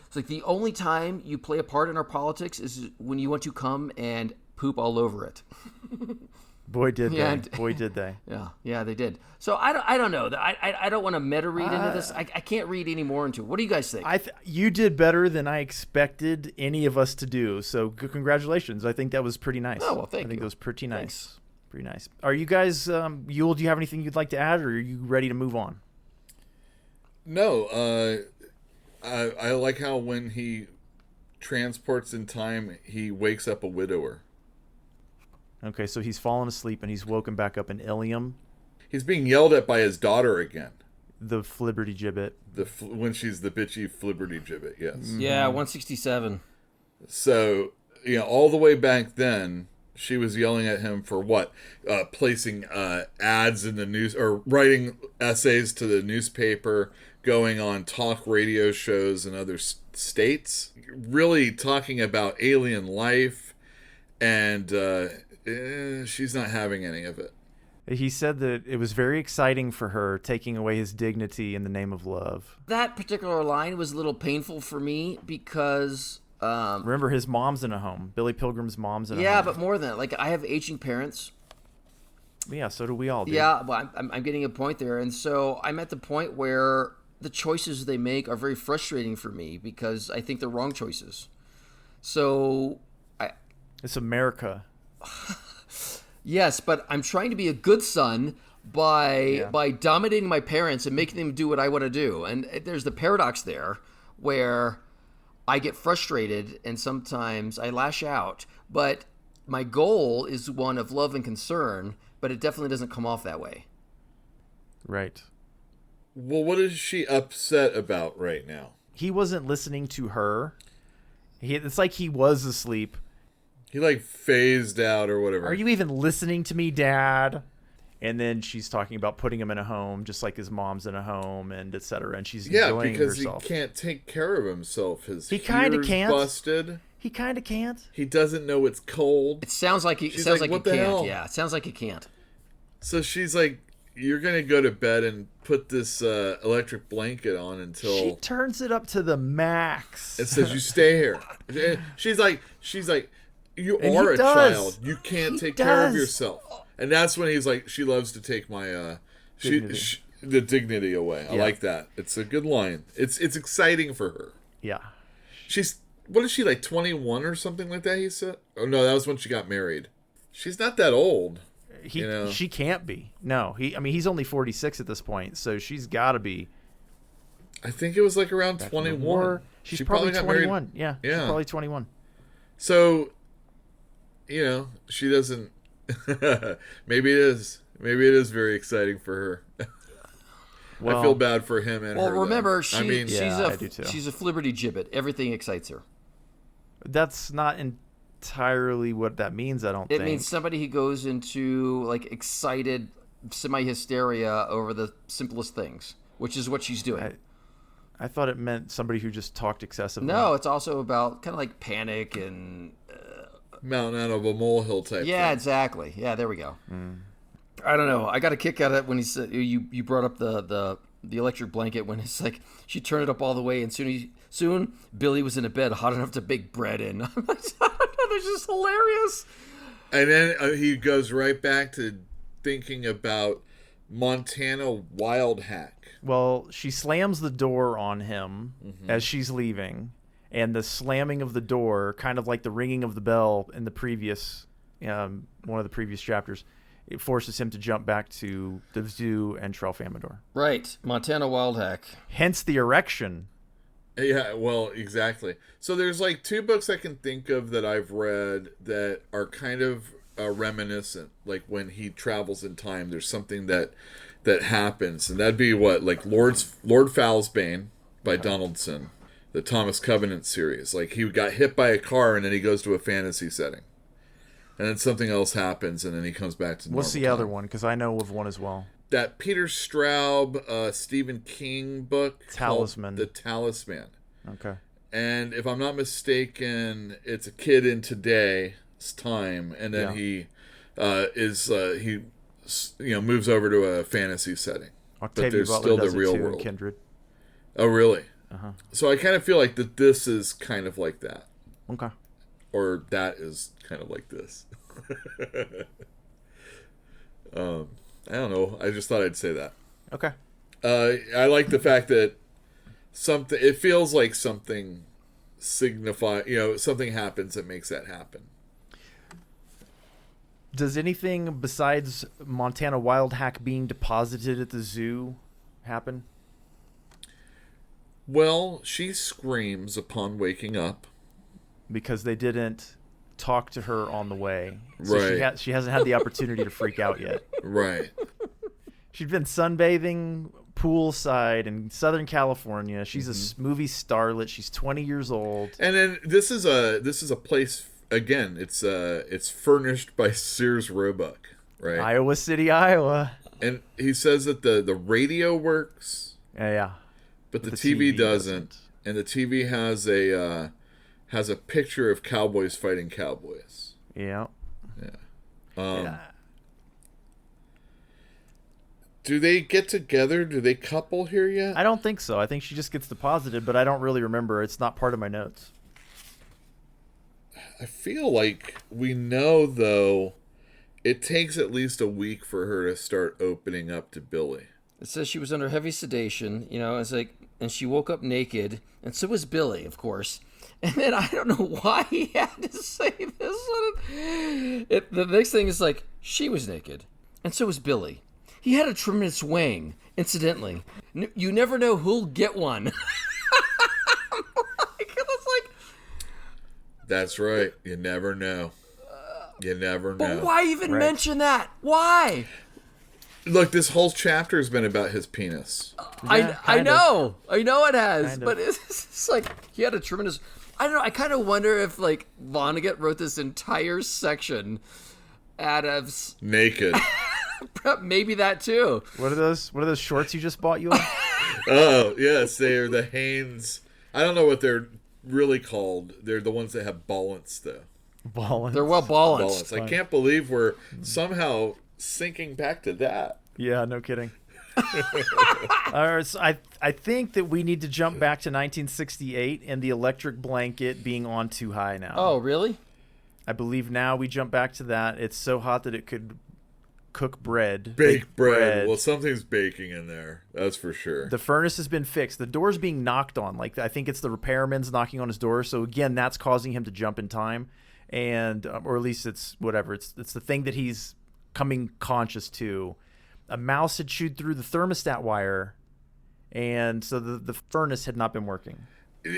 It's like the only time you play a part in our politics is when you want to come and poop all over it. Boy, did they. Boy, did they. Yeah, they did. So I don't know. I don't want to meta read into this. I can't read any more into it. What do you guys think? You did better than I expected any of us to do. So congratulations. I think that was pretty nice. Oh, well, thank you. I think that was pretty nice. Pretty nice. Are you guys, Yule, do you have anything you'd like to add, or are you ready to move on? No, I like how when he transports in time, he wakes up a widower. Okay, so he's fallen asleep and he's woken back up in Ilium. He's being yelled at by his daughter again. The Flibbertigibbet. When she's the bitchy Flibbertigibbet, yes. Yeah, 167. So, all the way back then, she was yelling at him for what? Placing ads in the news, or writing essays to the newspaper, going on talk radio shows in other states, really talking about alien life, and she's not having any of it. He said that it was very exciting for her, taking away his dignity in the name of love. That particular line was a little painful for me because... remember, his mom's in a home. Billy Pilgrim's mom's in a home. Yeah, but more than that. Like, I have aging parents. Yeah, so do we all. Dude. Yeah, well, I'm getting a point there. And so I'm at the point where the choices they make are very frustrating for me because I think they're wrong choices. So... It's America. Yes, but I'm trying to be a good son by dominating my parents and making them do what I want to do. And there's the paradox there where I get frustrated and sometimes I lash out. But my goal is one of love and concern, but it definitely doesn't come off that way. Right. Well, what is she upset about right now? He wasn't listening to her. It's like he was asleep. He phased out or whatever. Are you even listening to me, Dad? And then she's talking about putting him in a home, just like his mom's in a home, and etc. And she's enjoying because herself. He can't take care of himself. He kind of can't. Busted. He kind of can't. He doesn't know it's cold. It sounds like he She's sounds like what he the can't. hell? Yeah, it sounds like he can't. So she's like, "You're gonna go to bed and put this electric blanket on until." She turns it up to the max. It says you stay here. She's like. You are a child. You can't take care of yourself. And that's when he's like, she loves to take my the dignity away. I like that. It's a good line. It's exciting for her. Yeah. What is she, 21 or something like that, he said? Oh, no, that was when she got married. She's not that old. She can't be. No. He's only 46 at this point, so she's got to be. I think it was around 21. She's probably 21. Married. Yeah. She's probably 21. So... she doesn't. Maybe it is. Maybe it is very exciting for her. Well, I feel bad for him and her. Well, remember, I she's a Flibbertigibbet. Everything excites her. That's not entirely what that means. I don't think. It means somebody who goes into excited semi-hysteria over the simplest things, which is what she's doing. I thought it meant somebody who just talked excessively. No, it's also about kind of panic and. Mountain out of a molehill type Yeah, thing. exactly. Yeah, there we go. I don't know. I got a kick out of it when he said you brought up the electric blanket when it's she turned it up all the way and soon Billy was in a bed hot enough to bake bread in. I'm like, that's just hilarious. And then he goes right back to thinking about Montana Wild Hack. Well, she slams the door on him as she's leaving. And the slamming of the door, kind of like the ringing of the bell in the previous, one of the previous chapters, it forces him to jump back to the zoo and Tralfamador. Right, Montana Wild Hack. Hence the erection. Yeah, well, exactly. So there's 2 books I can think of that I've read that are kind of reminiscent. Like when he travels in time, there's something that happens, and that'd be what, Lord Foulsbane by Donaldson. The Thomas Covenant series. He got hit by a car and then he goes to a fantasy setting. And then something else happens and then he comes back to normal What's the time. other one? Because I know of one as well. That Peter Straub, Stephen King book. Talisman. The Talisman. Okay. And if I'm not mistaken, it's a kid in today's time. And then he moves over to a fantasy setting. Octavia but there's Butler still does the real it too, world. in Kindred. Oh, really? Uh-huh. So I kind of feel like that this is kind of like that. Okay. Or that is kind of like this. I don't know. I just thought I'd say that. Okay. I like the fact that it feels like something something happens that makes that happen. Does anything besides Montana wild hack being deposited at the zoo happen? Well, she screams upon waking up. Because they didn't talk to her on the way. So Right. she hasn't had the opportunity to freak out yet. Right. She'd been sunbathing poolside in Southern California. She's a movie starlet. She's 20 years old. And then this is a place, again, it's furnished by Sears Roebuck, right? Iowa City, Iowa. And he says that the radio works, Yeah. but the TV doesn't. And the TV has a picture of cowboys fighting cowboys. Yeah. Yeah. Do they get together? Do they couple here yet? I don't think so. I think she just gets deposited, but I don't really remember. It's not part of my notes. I feel like we know, though, it takes at least a week for her to start opening up to Billy. It says she was under heavy sedation, it's like, and she woke up naked, and so was Billy, of course. And then I don't know why he had to say this. The next thing is like, she was naked, and so was Billy. He had a tremendous wang, incidentally. You never know who'll get one. That's right. You never know. You never know. But why even mention that? Why? Look, this whole chapter has been about his penis. I know it has, Kind of. but it's like he had a tremendous. I don't know. I kind of wonder if like Vonnegut wrote this entire section out of Naked. maybe that too. What are those shorts you just bought, you? Oh, yes, they are the Hanes. I don't know what they're really called. They're the ones that have ballants, though. Ballants. They're well balanced. Ballants. I can't believe we're somehow sinking back to that. Yeah, no kidding. All right, so I think that we need to jump back to 1968 and the electric blanket being on too high now. Oh, really? I believe now we jump back to that. It's so hot that it could cook bread. Bake bread. Well, something's baking in there. That's for sure. The furnace has been fixed. The door's being knocked on. Like, I think it's the repairman's knocking on his door. So again, that's causing him to jump in time, and or at least it's whatever. It's the thing that he's coming conscious to. A mouse had chewed through the thermostat wire, and so the furnace had not been working.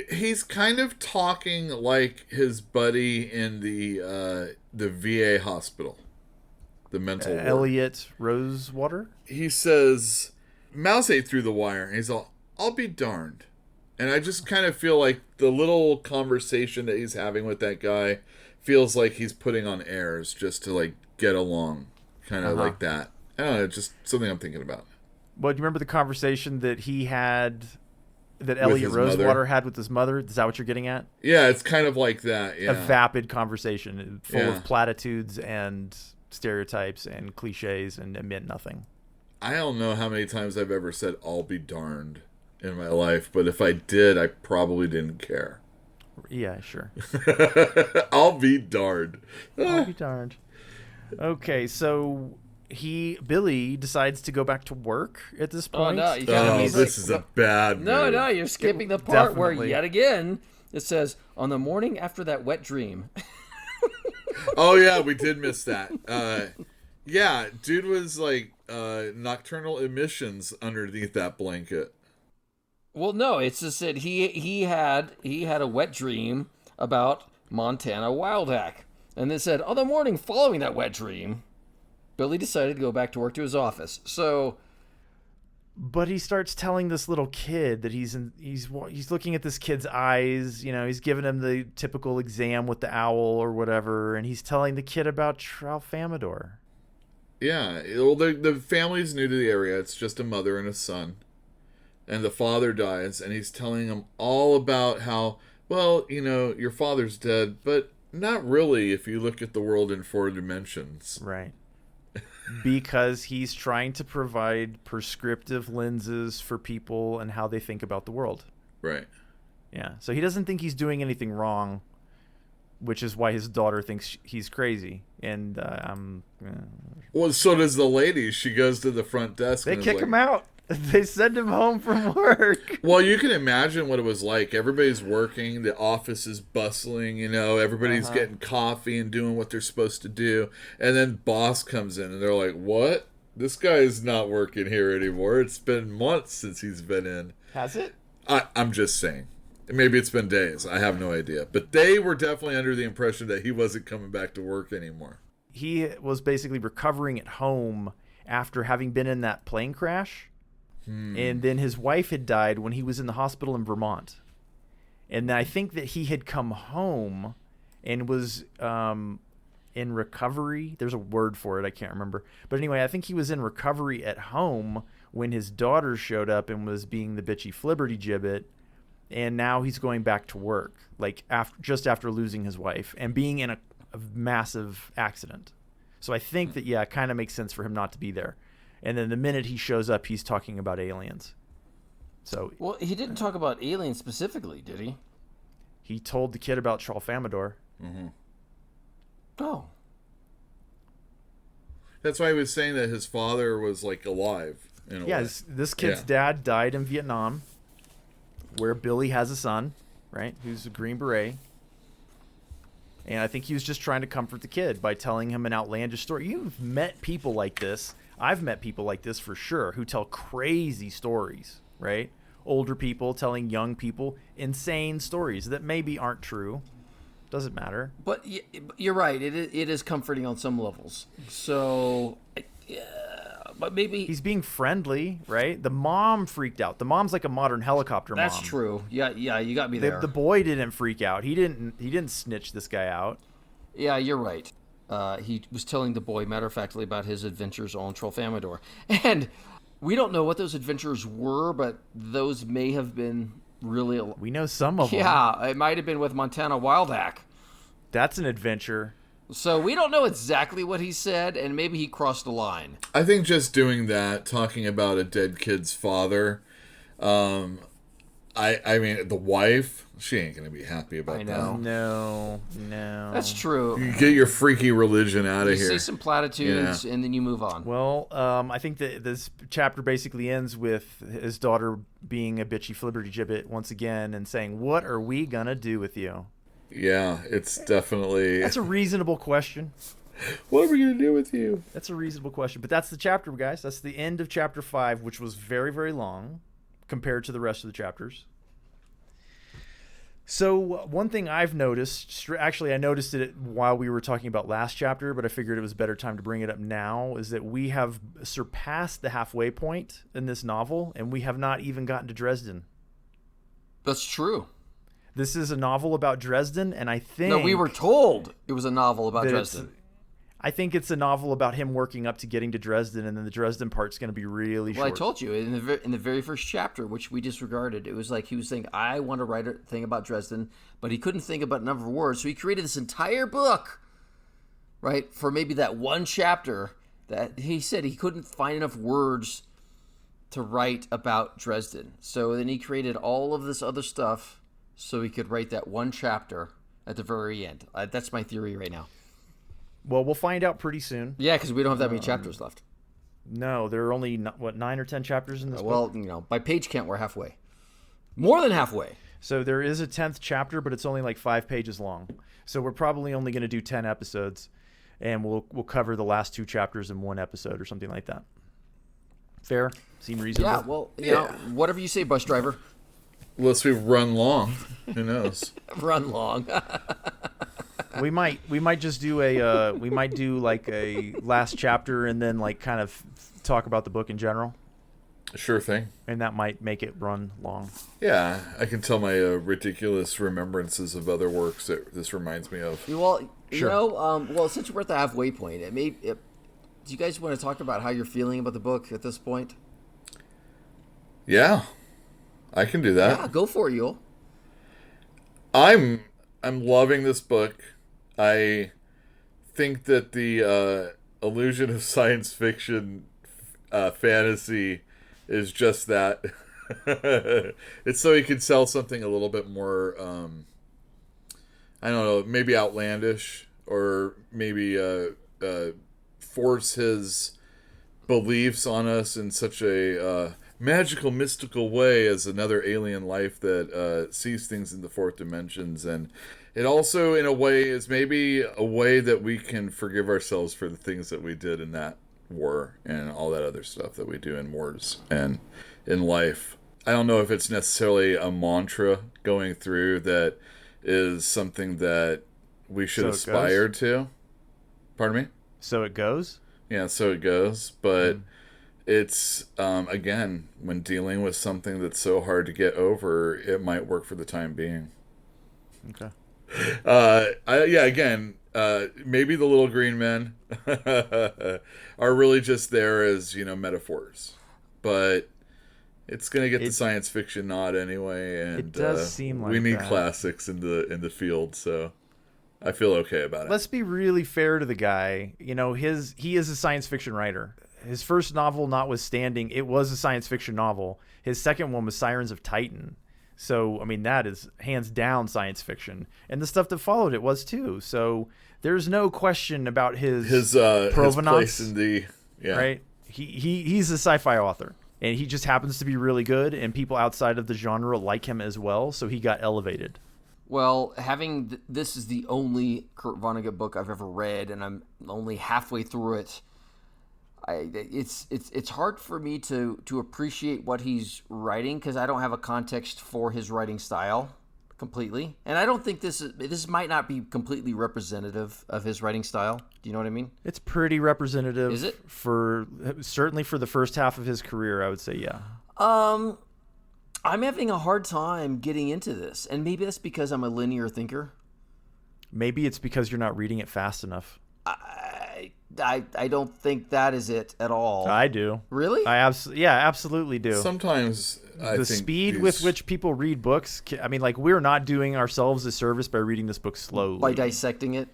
He's kind of talking like his buddy in the VA hospital, the mental ward. Elliot Rosewater? He says, mouse ate through the wire, and he's all, I'll be darned. And I just kind of feel like the little conversation that he's having with that guy feels like he's putting on airs just to, like, get along. Kind of like that. I don't know, just something I'm thinking about. Well, do you remember the conversation that he had, that Elliot his Rosewater mother? had with his mother? Is that what you're getting at? Yeah, it's kind of like that, yeah. A vapid conversation full Yeah. of platitudes and stereotypes and cliches, and it meant nothing. I don't know how many times I've ever said, I'll be darned in my life, but if I did, I probably didn't care. Yeah, sure. I'll be darned. I'll be darned. Okay, so Billy decides to go back to work at this point. no, you gotta Oh, be this is a bad move. No, you're skipping the part where Definitely. yet again it says on the morning after that wet dream. Oh, yeah, we did miss that. Yeah, dude was like nocturnal emissions underneath that blanket. Well, no, it's just that he had a wet dream about Montana wild hack, and it said on the morning following that wet dream, Billy decided to go back to work to his office. So, But he starts telling this little kid that he's looking at this kid's eyes. You know, he's giving him the typical exam with the owl or whatever, and he's telling the kid about Famidor. Yeah, well, the family's new to the area. It's just a mother and a son. And the father dies, and he's telling him all about how, well, you know, your father's dead, but not really if you look at the world in 4 dimensions. Right. Because he's trying to provide prescriptive lenses for people and how they think about the world. Right. Yeah. So he doesn't think he's doing anything wrong, which is why his daughter thinks he's crazy. And Well, so does the lady. She goes to the front desk. they and is kick like, him out. They send him home from work. Well, you can imagine what it was like. Everybody's working. The office is bustling. Everybody's getting coffee and doing what they're supposed to do. And then boss comes in and they're like, what? This guy's not working here anymore. It's been months since he's been in. Has it? I'm just saying. Maybe it's been days. I have no idea. But they were definitely under the impression that he wasn't coming back to work anymore. He was basically recovering at home after having been in that plane crash. And then his wife had died when he was in the hospital in Vermont. And I think that he had come home and was in recovery. There's a word for it. I can't remember. But anyway, I think he was in recovery at home when his daughter showed up and was being the bitchy flibberty gibbet. And now he's going back to work, like just after losing his wife and being in a massive accident. So I think that, it kind of makes sense for him not to be there. And then the minute he shows up, he's talking about aliens. So, well, he didn't talk about aliens specifically, did he? He told the kid about Famidor. Mm-hmm. Oh. That's why he was saying that his father was like alive. In a way. This kid's dad died in Vietnam, where Billy has a son, right, who's a Green Beret. And I think he was just trying to comfort the kid by telling him an outlandish story. You've met people like this. I've met people like this for sure who tell crazy stories, right? Older people telling young people insane stories that maybe aren't true. Doesn't matter. But you're right. It is comforting on some levels. So, but maybe... He's being friendly, right? The mom freaked out. The mom's like a modern helicopter mom. That's true. Yeah, you got me there. The boy didn't freak out. He didn't snitch this guy out. Yeah, you're right. He was telling the boy matter-of-factly about his adventures on Tralfamadore. And we don't know what those adventures were, but those may have been really... We know some of them. Yeah, it might have been with Montana Wildhack. That's an adventure. So we don't know exactly what he said, and maybe he crossed the line. I think just doing that, talking about a dead kid's father, I mean, the wife, she ain't going to be happy about that. No. That's true. You get your freaky religion out of here. You say some platitudes, and then you move on. Well, I think that this chapter basically ends with his daughter being a bitchy flibberty gibbet once again and saying, what are we going to do with you? Yeah, it's definitely... That's a reasonable question. What are we going to do with you? That's a reasonable question. But that's the chapter, guys. That's the end of chapter 5, which was very, very long compared to the rest of the chapters. So one thing I've noticed, actually I noticed it while we were talking about last chapter, but I figured it was a better time to bring it up now, is that we have surpassed the halfway point in this novel, and we have not even gotten to Dresden. That's true. This is a novel about Dresden, and I think... No, we were told it was a novel about Dresden. I think it's a novel about him working up to getting to Dresden, and then the Dresden part's going to be really short. Well, I told you, in the very first chapter, which we disregarded, it was like he was saying, I want to write a thing about Dresden, but he couldn't think about a number of words, so he created this entire book, right, for maybe that one chapter that he said he couldn't find enough words to write about Dresden. So then he created all of this other stuff so he could write that one chapter at the very end. That's my theory right now. Well, we'll find out pretty soon. Yeah, because we don't have that many chapters left. No, there are only, 9 or 10 chapters in this book? Well, by page count, we're halfway. More than halfway. So there is a 10th chapter, but it's only like 5 pages long. So we're probably only going to do 10 episodes, and we'll cover the last 2 chapters in one episode or something like that. Fair? Seem reasonable? Yeah, well, you know, whatever you say, bus driver. Unless we've run long. Who knows? Run long. We might just do like a last chapter and then like kind of talk about the book in general. Sure thing. And that might make it run long. Yeah, I can tell my ridiculous remembrances of other works that this reminds me of. Well, Sure. you know, since we're at the halfway point, do you guys want to talk about how you're feeling about the book at this point? Yeah, I can do that. Yeah, go for it, Yule. I'm loving this book. I think that the illusion of science fiction fantasy is just that. It's so he can sell something a little bit more, I don't know, maybe outlandish, or maybe force his beliefs on us in such a magical, mystical way as another alien life that sees things in the fourth dimensions. And it also, in a way, is maybe a way that we can forgive ourselves for the things that we did in that war and all that other stuff that we do in wars and in life. I don't know if it's necessarily a mantra going through that is something that we should aspire to. Pardon me? So it goes? Yeah, so it goes. But it's, again, when dealing with something that's so hard to get over, it might work for the time being. Okay. Maybe the little green men are really just there as, metaphors. But it's going to get the science fiction nod anyway, and it does seem like we need that. classics in the field, so I feel okay about it. Let's be really fair to the guy. He is a science fiction writer. His first novel notwithstanding, it was a science fiction novel. His second one was Sirens of Titan. So, I mean, that is hands down science fiction. And the stuff that followed it was too. So there's no question about his provenance. His place in the, right? He's a sci-fi author. And he just happens to be really good, and people outside of the genre like him as well, so he got elevated. Well, this is the only Kurt Vonnegut book I've ever read, and I'm only halfway through it. It's hard for me to appreciate what he's writing because I don't have a context for his writing style completely, and I don't think this might not be completely representative of his writing style. Do you know what I mean? It's pretty representative. Is it? Certainly for the first half of his career, I would say, yeah. I'm having a hard time getting into this, and maybe that's because I'm a linear thinker. Maybe it's because you're not reading it fast enough. I don't think that is it at all. I do. Really? I absolutely do. Sometimes I think speed with which people read books, I mean, like, we're not doing ourselves a service by reading this book slowly. By dissecting it?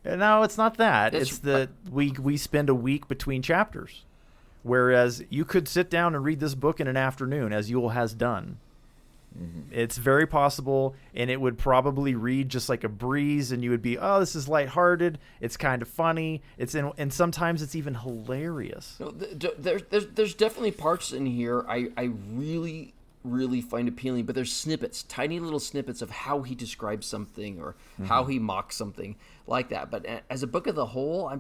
No, it's not that. It's that we spend a week between chapters. Whereas you could sit down and read this book in an afternoon, as Yule has done. Mm-hmm. It's very possible, and it would probably read just like a breeze, and you would be, oh, this is lighthearted. It's kind of funny. And sometimes it's even hilarious. There's definitely parts in here I really, really find appealing, but there's snippets, tiny little snippets of how he describes something or how he mocks something like that. But as a book as a whole,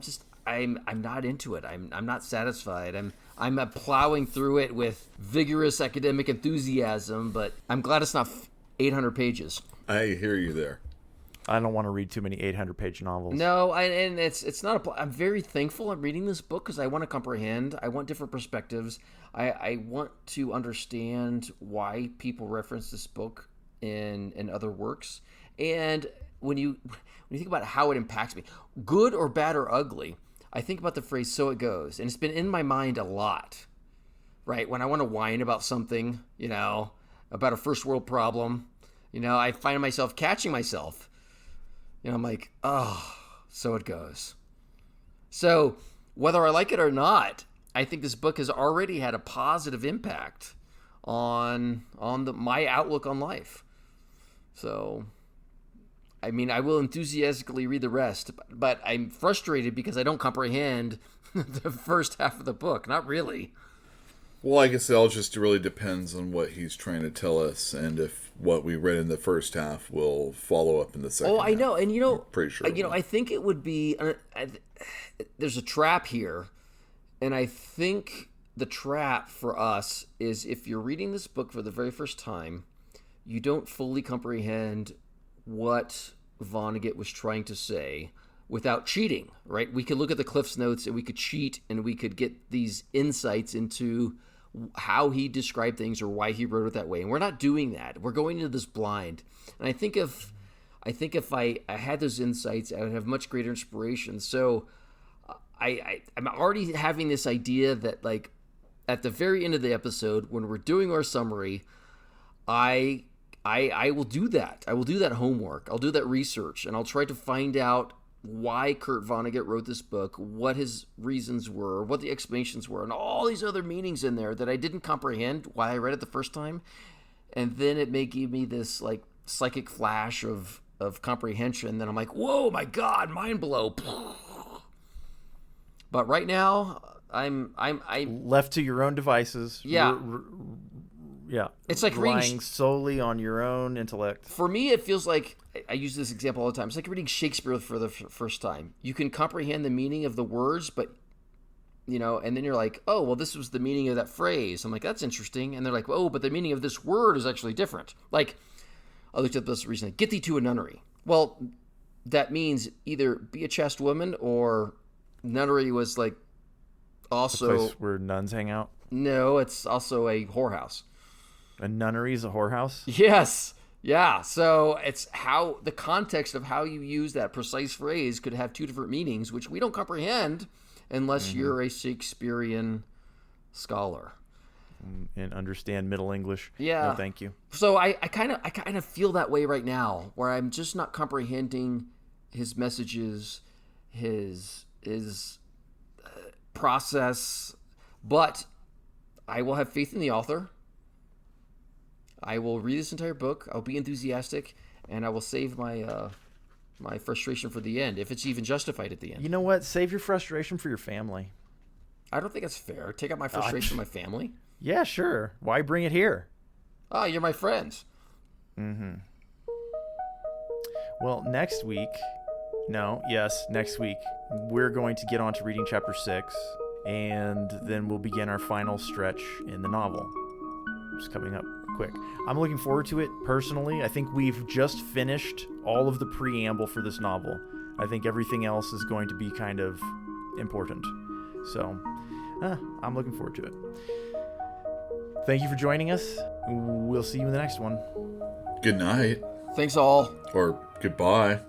I'm not into it. I'm not satisfied. I'm plowing through it with vigorous academic enthusiasm, but I'm glad it's not 800 pages. I hear you there. I don't want to read too many 800-page novels. No, and it's not I'm very thankful I'm reading this book because I want to comprehend. I want different perspectives. I want to understand why people reference this book in other works. And when you think about how it impacts me, good or bad or ugly, I think about the phrase "so it goes," and it's been in my mind a lot, right? When I want to whine about something, about a first world problem, I find myself catching myself. I'm like, oh, so it goes. So whether I like it or not, I think this book has already had a positive impact on my outlook on life. So, I mean, I will enthusiastically read the rest, but I'm frustrated because I don't comprehend the first half of the book. Not really. Well, I guess it all just really depends on what he's trying to tell us, and if what we read in the first half will follow up in the second half. I know, and I'm pretty sure. I think it would be. There's a trap here, and I think the trap for us is if you're reading this book for the very first time, you don't fully comprehend what Vonnegut was trying to say without cheating, right? We could look at the Cliff's Notes and we could cheat and we could get these insights into how he described things or why he wrote it that way. And we're not doing that. We're going into this blind. And I think if I had those insights, I would have much greater inspiration. So I'm already having this idea that, like, at the very end of the episode, when we're doing our summary, I will do that. I will do that homework. I'll do that research, and I'll try to find out why Kurt Vonnegut wrote this book, what his reasons were, what the explanations were, and all these other meanings in there that I didn't comprehend why I read it the first time. And then it may give me this, like, psychic flash of comprehension. Then I'm like, whoa, my God, mind blow. But right now, left to your own devices. Yeah. Yeah. It's like relying solely on your own intellect. For me, it feels like, I use this example all the time, it's like reading Shakespeare for the first time. You can comprehend the meaning of the words, but, and then you're like, oh, well, this was the meaning of that phrase. I'm like, that's interesting. And they're like, oh, but the meaning of this word is actually different. Like, I looked at this recently, get thee to a nunnery. Well, that means either be a chaste woman, or nunnery was like also... A place where nuns hang out? No, it's also a whorehouse. A nunnery is a whorehouse? Yes. Yeah. So it's how the context of how you use that precise phrase could have two different meanings, which we don't comprehend unless you're a Shakespearean scholar. And understand Middle English. Yeah. No, thank you. So I kind of feel that way right now, where I'm just not comprehending his messages, his process, but I will have faith in the author. I will read this entire book. I'll be enthusiastic, and I will save my my frustration for the end, if it's even justified at the end. You know what? Save your frustration for your family. I don't think that's fair. Take out my frustration from my family. Yeah, sure. Why bring it here? Oh, you're my friends. Mm-hmm. Well, next week, we're going to get on to reading chapter 6, and then we'll begin our final stretch in the novel. It's coming up quick. I'm looking forward to it personally. I think we've just finished all of the preamble for this novel. I think everything else is going to be kind of important. So, I'm looking forward to it. Thank you for joining us. We'll see you in the next one. Good night. Thanks all. Or goodbye.